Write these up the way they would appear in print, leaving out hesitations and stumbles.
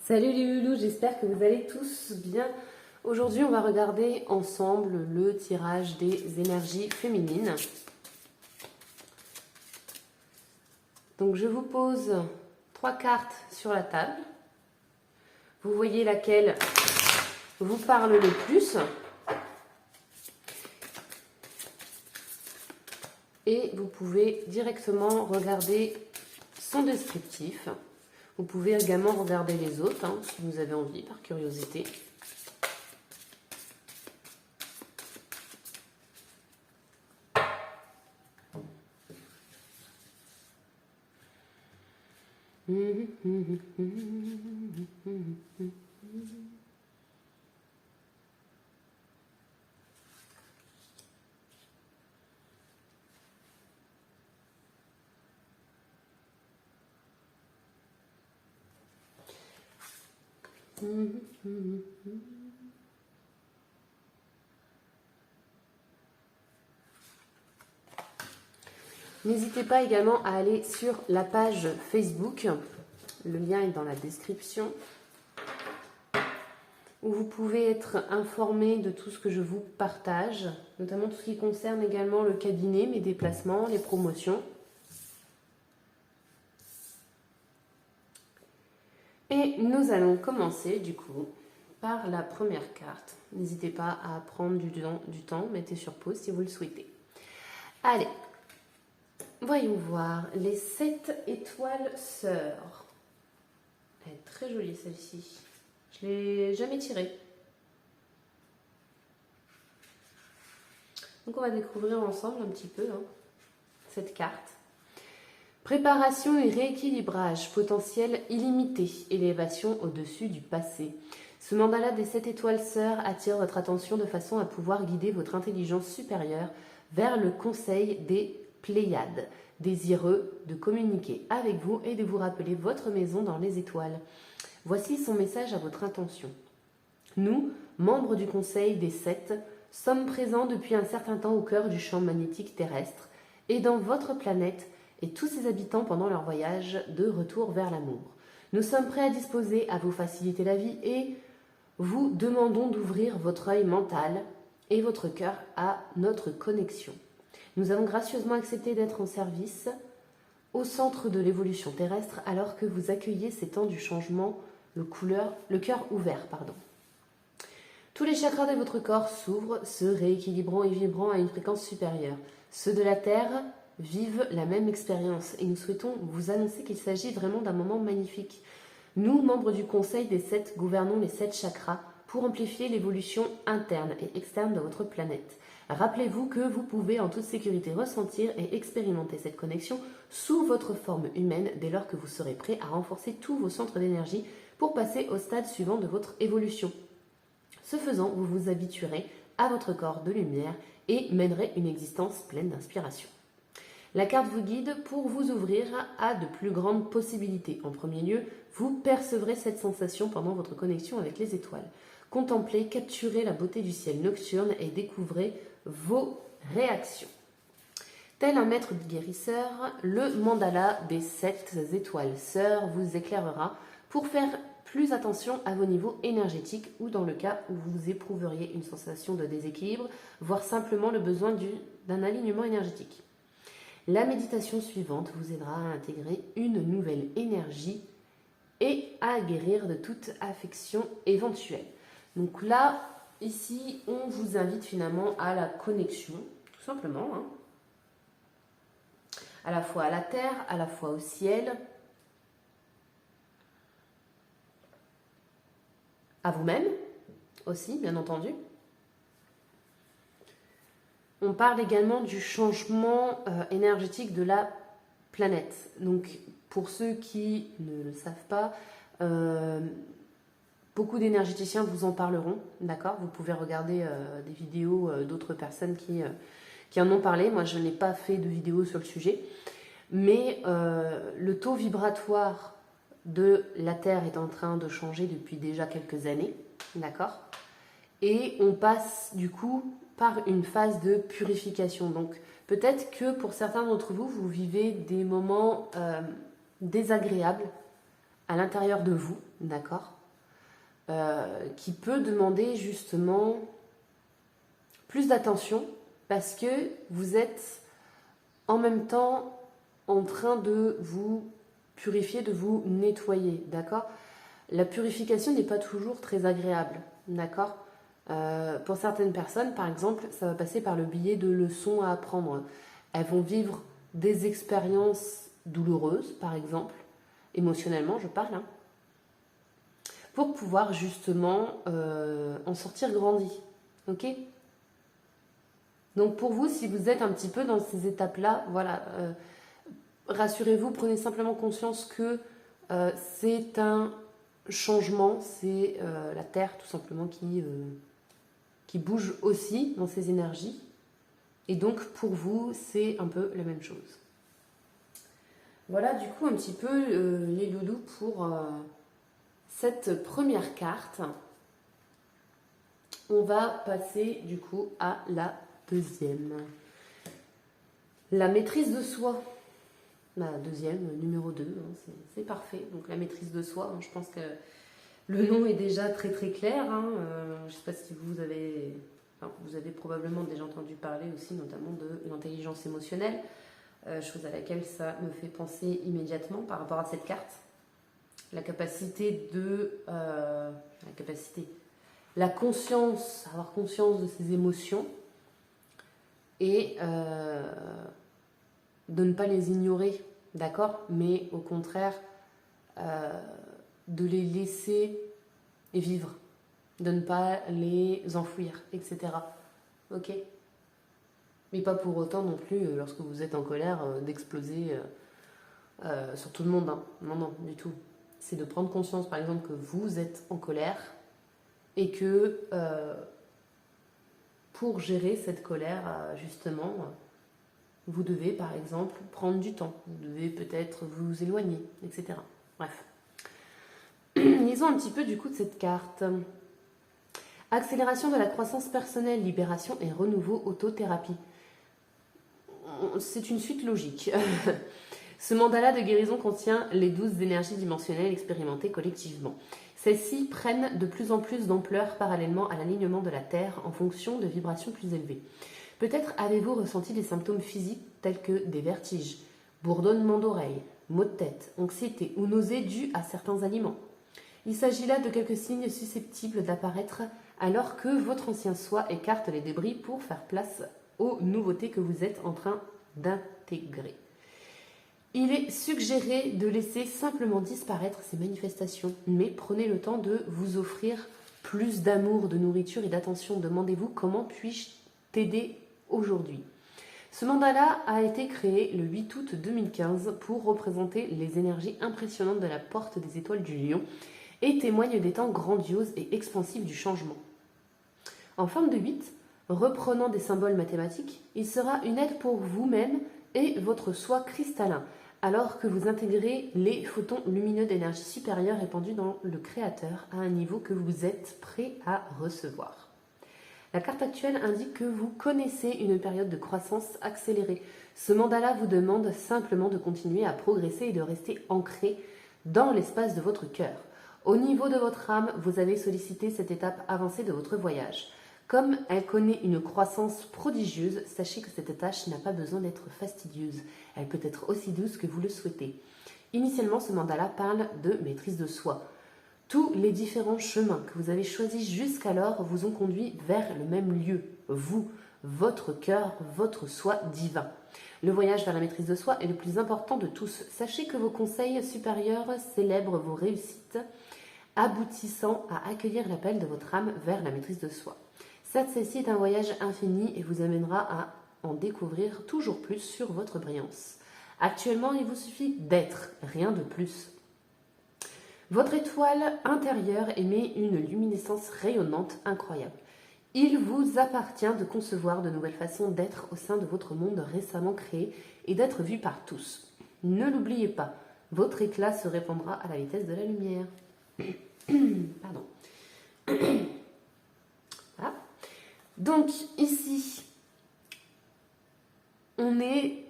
Salut les loulous, j'espère que vous allez tous bien. Aujourd'hui, on va regarder ensemble le tirage des énergies féminines. Donc, je vous pose 3 cartes sur la table. Vous voyez laquelle vous parle le plus. Et vous pouvez directement regarder son descriptif. Vous pouvez également regarder les autres, si vous avez envie, par curiosité. N'hésitez pas également à aller sur la page Facebook, le lien est dans la description, où vous pouvez être informé de tout ce que je vous partage, notamment tout ce qui concerne également le cabinet, mes déplacements, les promotions. Et nous allons commencer du coup par la première carte. N'hésitez pas à prendre du temps, mettez sur pause si vous le souhaitez. Allez, voyons voir les 7 étoiles sœurs. Elle est très jolie celle-ci. Je ne l'ai jamais tirée. Donc on va découvrir ensemble un petit peu cette carte. Préparation et rééquilibrage, potentiel illimité, élévation au-dessus du passé. Ce mandala des 7 étoiles sœurs attire votre attention de façon à pouvoir guider votre intelligence supérieure vers le conseil des Pléiades, désireux de communiquer avec vous et de vous rappeler votre maison dans les étoiles. Voici son message à votre intention. Nous, membres du conseil des 7, sommes présents depuis un certain temps au cœur du champ magnétique terrestre et dans votre planète et tous ses habitants pendant leur voyage de retour vers l'amour. Nous sommes prêts à disposer à vous faciliter la vie et vous demandons d'ouvrir votre œil mental et votre cœur à notre connexion. Nous avons gracieusement accepté d'être en service au centre de l'évolution terrestre alors que vous accueillez ces temps du changement, le cœur ouvert. Tous les chakras de votre corps s'ouvrent, se rééquilibrant et vibrant à une fréquence supérieure. Ceux de la Terre vivent la même expérience et nous souhaitons vous annoncer qu'il s'agit vraiment d'un moment magnifique. Nous, membres du Conseil des 7, gouvernons les 7 chakras pour amplifier l'évolution interne et externe de votre planète. Rappelez-vous que vous pouvez en toute sécurité ressentir et expérimenter cette connexion sous votre forme humaine dès lors que vous serez prêt à renforcer tous vos centres d'énergie pour passer au stade suivant de votre évolution. Ce faisant, vous vous habituerez à votre corps de lumière et mènerez une existence pleine d'inspiration. La carte vous guide pour vous ouvrir à de plus grandes possibilités. En premier lieu, vous percevrez cette sensation pendant votre connexion avec les étoiles. Contemplez, capturez la beauté du ciel nocturne et découvrez vos réactions. Tel un maître guérisseur, le mandala des 7 étoiles sœurs vous éclairera pour faire plus attention à vos niveaux énergétiques ou dans le cas où vous éprouveriez une sensation de déséquilibre, voire simplement le besoin d'un alignement énergétique. La méditation suivante vous aidera à intégrer une nouvelle énergie et à guérir de toute affection éventuelle. Donc là, ici, on vous invite finalement à la connexion, tout simplement, à la fois à la terre, à la fois au ciel, à vous-même aussi, bien entendu. On parle également du changement énergétique de la planète. Donc, pour ceux qui ne le savent pas, beaucoup d'énergéticiens vous en parleront, d'accord? Vous pouvez regarder des vidéos d'autres personnes qui en ont parlé. Moi, je n'ai pas fait de vidéo sur le sujet. Mais le taux vibratoire de la Terre est en train de changer depuis déjà quelques années, d'accord? Et on passe du coup par une phase de purification. Donc peut-être que pour certains d'entre vous, vous vivez des moments désagréables à l'intérieur de vous, d'accord, qui peut demander justement plus d'attention parce que vous êtes en même temps en train de vous purifier, de vous nettoyer, d'accord. La purification n'est pas toujours très agréable, d'accord. Pour certaines personnes, par exemple, ça va passer par le biais de leçons à apprendre. Elles vont vivre des expériences douloureuses, par exemple, émotionnellement, je parle, hein, pour pouvoir justement en sortir grandi, ok. Donc pour vous, si vous êtes un petit peu dans ces étapes-là, voilà, rassurez-vous, prenez simplement conscience que c'est un changement, c'est la Terre tout simplement qui bouge aussi dans ses énergies. Et donc pour vous, c'est un peu la même chose. Voilà du coup un petit peu les loulous pour cette première carte. On va passer du coup à la deuxième. La maîtrise de soi. La deuxième, numéro 2, hein, c'est parfait. Donc la maîtrise de soi, hein, je pense que le nom est déjà très très clair. Hein, je ne sais pas si vous avez probablement déjà entendu parler aussi notamment de l'intelligence émotionnelle, chose à laquelle ça me fait penser immédiatement par rapport à cette carte. La conscience, avoir conscience de ses émotions et de ne pas les ignorer, d'accord, mais au contraire de les laisser vivre, de ne pas les enfouir, etc. Ok. Mais pas pour autant non plus, lorsque vous êtes en colère, d'exploser sur tout le monde. Hein. Non, non, du tout. C'est de prendre conscience, par exemple, que vous êtes en colère et que pour gérer cette colère, justement, vous devez, par exemple, prendre du temps. Vous devez peut-être vous éloigner, etc. Bref. Lisons un petit peu du coup de cette carte. Accélération de la croissance personnelle, libération et renouveau, autothérapie. C'est une suite logique. Ce mandala de guérison contient les 12 énergies dimensionnelles expérimentées collectivement. Celles-ci prennent de plus en plus d'ampleur parallèlement à l'alignement de la Terre en fonction de vibrations plus élevées. Peut-être avez-vous ressenti des symptômes physiques tels que des vertiges, bourdonnement d'oreilles, maux de tête, anxiété ou nausées dus à certains aliments. Il s'agit là de quelques signes susceptibles d'apparaître alors que votre ancien soi écarte les débris pour faire place aux nouveautés que vous êtes en train d'intégrer. Il est suggéré de laisser simplement disparaître ces manifestations, mais prenez le temps de vous offrir plus d'amour, de nourriture et d'attention. Demandez-vous comment puis-je t'aider aujourd'hui. Ce mandala a été créé le 8 août 2015 pour représenter les énergies impressionnantes de la porte des étoiles du lion et témoigne des temps grandioses et expansifs du changement. En forme de 8, reprenant des symboles mathématiques, il sera une aide pour vous-même et votre soi cristallin, alors que vous intégrez les photons lumineux d'énergie supérieure répandus dans le Créateur à un niveau que vous êtes prêt à recevoir. La carte actuelle indique que vous connaissez une période de croissance accélérée. Ce mandala vous demande simplement de continuer à progresser et de rester ancré dans l'espace de votre cœur. Au niveau de votre âme, vous avez sollicité cette étape avancée de votre voyage. Comme elle connaît une croissance prodigieuse, sachez que cette tâche n'a pas besoin d'être fastidieuse. Elle peut être aussi douce que vous le souhaitez. Initialement, ce mandala parle de maîtrise de soi. Tous les différents chemins que vous avez choisis jusqu'alors vous ont conduit vers le même lieu, vous, votre cœur, votre soi divin. Le voyage vers la maîtrise de soi est le plus important de tous. Sachez que vos conseils supérieurs célèbrent vos réussites, aboutissant à accueillir l'appel de votre âme vers la maîtrise de soi. Certes, celle-ci est un voyage infini et vous amènera à en découvrir toujours plus sur votre brillance. Actuellement, il vous suffit d'être, rien de plus. Votre étoile intérieure émet une luminescence rayonnante incroyable. Il vous appartient de concevoir de nouvelles façons d'être au sein de votre monde récemment créé et d'être vu par tous. Ne l'oubliez pas, votre éclat se répandra à la vitesse de la lumière. Pardon. Voilà. Donc ici, on est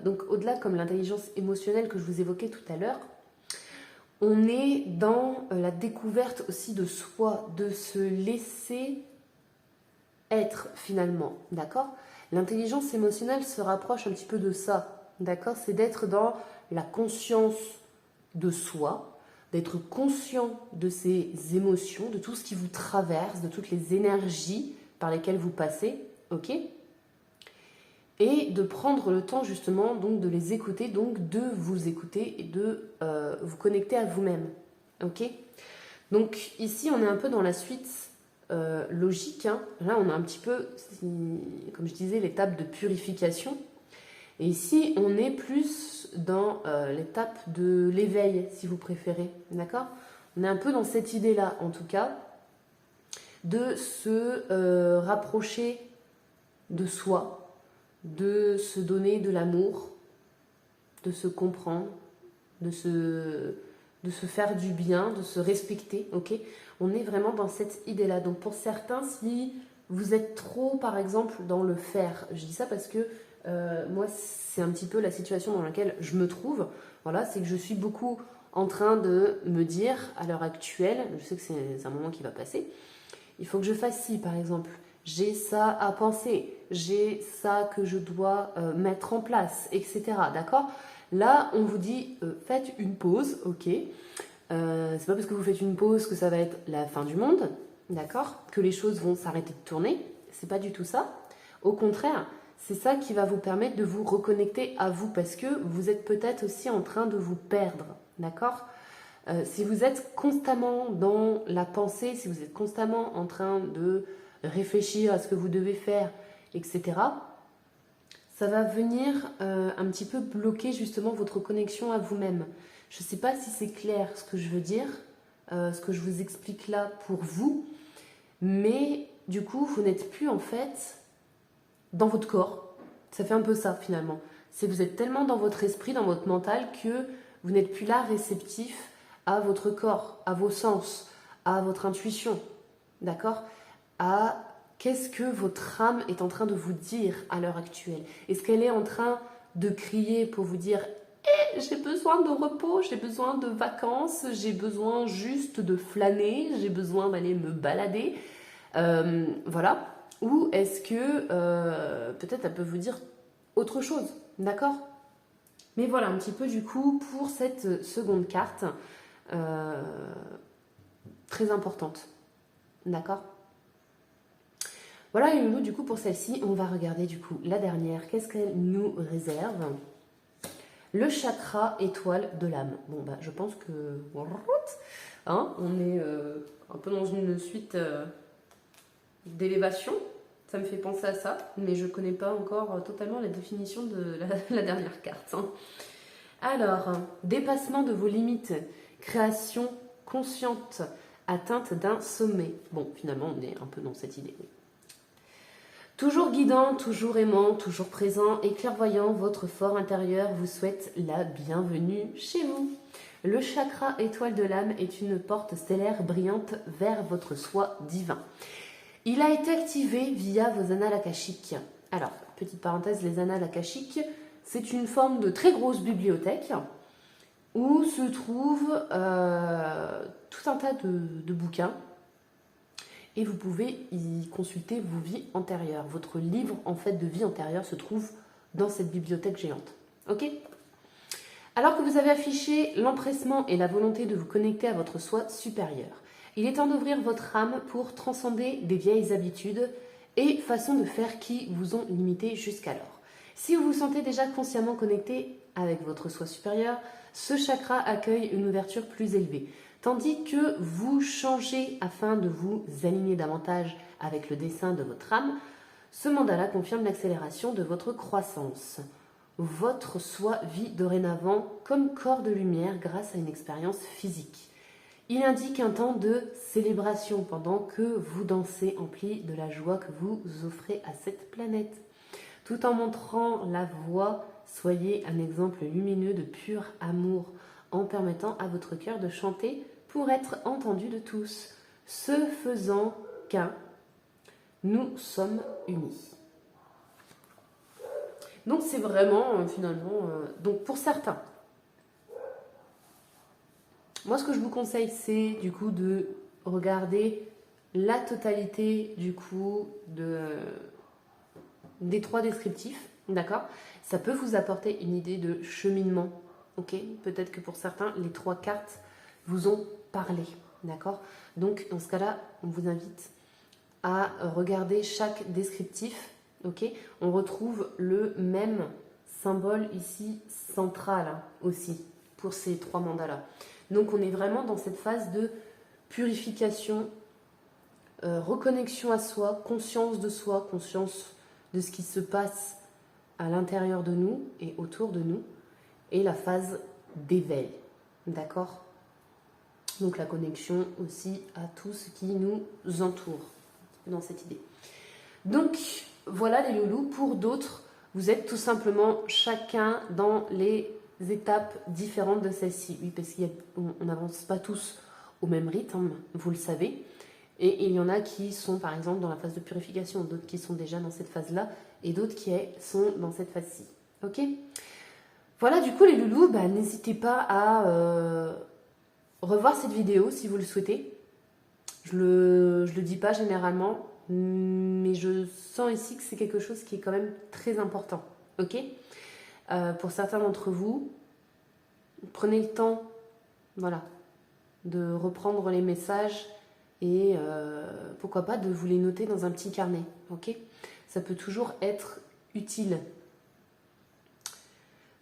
donc au-delà comme l'intelligence émotionnelle que je vous évoquais tout à l'heure. on est dans la découverte aussi de soi, de se laisser être finalement, d'accord? L'intelligence émotionnelle se rapproche un petit peu de ça, d'accord? C'est d'être dans la conscience de soi, d'être conscient de ses émotions, de tout ce qui vous traverse, de toutes les énergies par lesquelles vous passez, ok? Et de prendre le temps justement donc de les écouter, donc de vous écouter et de vous connecter à vous-même, ok? Donc ici on est un peu dans la suite logique, hein. Là on a un petit peu, comme je disais, l'étape de purification. Et ici, on est plus dans l'étape de l'éveil, si vous préférez, d'accord? On est un peu dans cette idée-là, en tout cas, de se rapprocher de soi, de se donner de l'amour, de se comprendre, de se faire du bien, de se respecter, ok? On est vraiment dans cette idée-là. Donc pour certains, si vous êtes trop, par exemple, dans le faire, je dis ça parce que moi, c'est un petit peu la situation dans laquelle je me trouve. Voilà, c'est que je suis beaucoup en train de me dire, à l'heure actuelle, je sais que c'est un moment qui va passer, il faut que je fasse ci, par exemple. J'ai ça à penser, j'ai ça que je dois mettre en place, etc. D'accord? Là, on vous dit, faites une pause, ok? C'est pas parce que vous faites une pause que ça va être la fin du monde, d'accord? Que les choses vont s'arrêter de tourner. C'est pas du tout ça. Au contraire, c'est ça qui va vous permettre de vous reconnecter à vous parce que vous êtes peut-être aussi en train de vous perdre, d'accord? Si vous êtes constamment dans la pensée, si vous êtes constamment en train de réfléchir à ce que vous devez faire, etc., ça va venir un petit peu bloquer justement votre connexion à vous-même. Je ne sais pas si c'est clair ce que je veux dire, ce que je vous explique là pour vous, mais du coup, vous n'êtes plus en fait dans votre corps. Ça fait un peu ça finalement. C'est vous êtes tellement dans votre esprit, dans votre mental, que vous n'êtes plus là réceptif à votre corps, à vos sens, à votre intuition, d'accord? À qu'est-ce que votre âme est en train de vous dire à l'heure actuelle? Est-ce qu'elle est en train de crier pour vous dire j'ai besoin de repos, j'ai besoin de vacances, j'ai besoin juste de flâner, j'ai besoin d'aller me balader, voilà. Ou est-ce que peut-être elle peut vous dire autre chose, d'accord? Mais voilà un petit peu du coup pour cette seconde carte, très importante, d'accord? Voilà les loulous, du coup pour celle-ci, on va regarder du coup la dernière, qu'est-ce qu'elle nous réserve? Le chakra étoile de l'âme. Bon, bah, je pense que hein, on est un peu dans une suite d'élévation. Ça me fait penser à ça, mais je ne connais pas encore totalement la définition de la dernière carte. Hein. Alors, dépassement de vos limites, création consciente, atteinte d'un sommet. Bon, finalement, on est un peu dans cette idée. Oui. Toujours guidant, toujours aimant, toujours présent et clairvoyant, votre fort intérieur vous souhaite la bienvenue chez vous. Le chakra étoile de l'âme est une porte stellaire brillante vers votre soi divin. Il a été activé via vos annales akashiques. Alors, petite parenthèse, les annales akashiques, c'est une forme de très grosse bibliothèque où se trouvent tout un tas de bouquins. Et vous pouvez y consulter vos vies antérieures. Votre livre en fait de vie antérieure se trouve dans cette bibliothèque géante. Ok? Alors que vous avez affiché l'empressement et la volonté de vous connecter à votre soi supérieur, il est temps d'ouvrir votre âme pour transcender des vieilles habitudes et façons de faire qui vous ont limité jusqu'alors. Si vous vous sentez déjà consciemment connecté avec votre soi supérieur, ce chakra accueille une ouverture plus élevée. Tandis que vous changez afin de vous aligner davantage avec le dessin de votre âme, ce mandala confirme l'accélération de votre croissance. Votre soi vit dorénavant comme corps de lumière grâce à une expérience physique. Il indique un temps de célébration pendant que vous dansez empli de la joie que vous offrez à cette planète. Tout en montrant la voie, soyez un exemple lumineux de pur amour en permettant à votre cœur de chanter pour être entendu de tous. Ce faisant qu'un, nous sommes unis. Donc c'est vraiment finalement, donc pour certains, Moi, ce que je vous conseille, c'est du coup de regarder la totalité du coup des 3 descriptifs, d'accord? Ça peut vous apporter une idée de cheminement, ok? Peut-être que pour certains, les 3 cartes vous ont parlé, d'accord? Donc, dans ce cas-là, on vous invite à regarder chaque descriptif, ok? On retrouve le même symbole ici central hein, aussi pour ces 3 mandats-là. Donc, on est vraiment dans cette phase de purification, reconnexion à soi, conscience de ce qui se passe à l'intérieur de nous et autour de nous, et la phase d'éveil, d'accord? Donc la connexion aussi à tout ce qui nous entoure, dans cette idée. Donc voilà les loulous, pour d'autres, vous êtes tout simplement chacun dans les étapes différentes de celle-ci. Oui, parce qu'on n'avance pas tous au même rythme, vous le savez. Et il y en a qui sont par exemple dans la phase de purification, d'autres qui sont déjà dans cette phase-là, et d'autres qui sont dans cette phase-ci. Ok? Voilà, du coup les loulous, n'hésitez pas à revoir cette vidéo si vous le souhaitez. Je le dis pas généralement, mais je sens ici que c'est quelque chose qui est quand même très important. Ok? Pour certains d'entre vous, prenez le temps, voilà, de reprendre les messages et pourquoi pas de vous les noter dans un petit carnet, ok? Ça peut toujours être utile.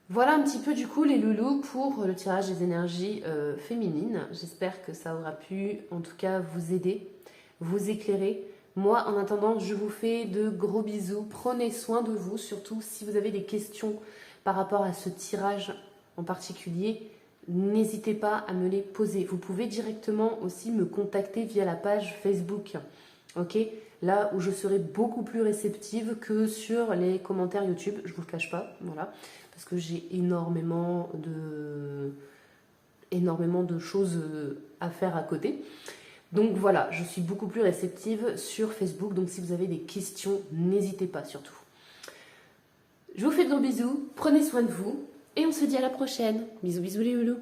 Voilà un petit peu du coup les loulous pour le tirage des énergies féminines. J'espère que ça aura pu en tout cas vous aider, vous éclairer. Moi en attendant, je vous fais de gros bisous. Prenez soin de vous, surtout si vous avez des questions par rapport à ce tirage en particulier. N'hésitez pas à me les poser. Vous pouvez directement aussi me contacter via la page Facebook. Ok? Là où je serai beaucoup plus réceptive que sur les commentaires YouTube. Je ne vous le cache pas. Voilà. Parce que j'ai énormément de choses à faire à côté. Donc voilà, je suis beaucoup plus réceptive sur Facebook. Donc si vous avez des questions, n'hésitez pas surtout. Je vous fais de gros bisous. Prenez soin de vous. Et on se dit à la prochaine. Bisous, bisous les loulous.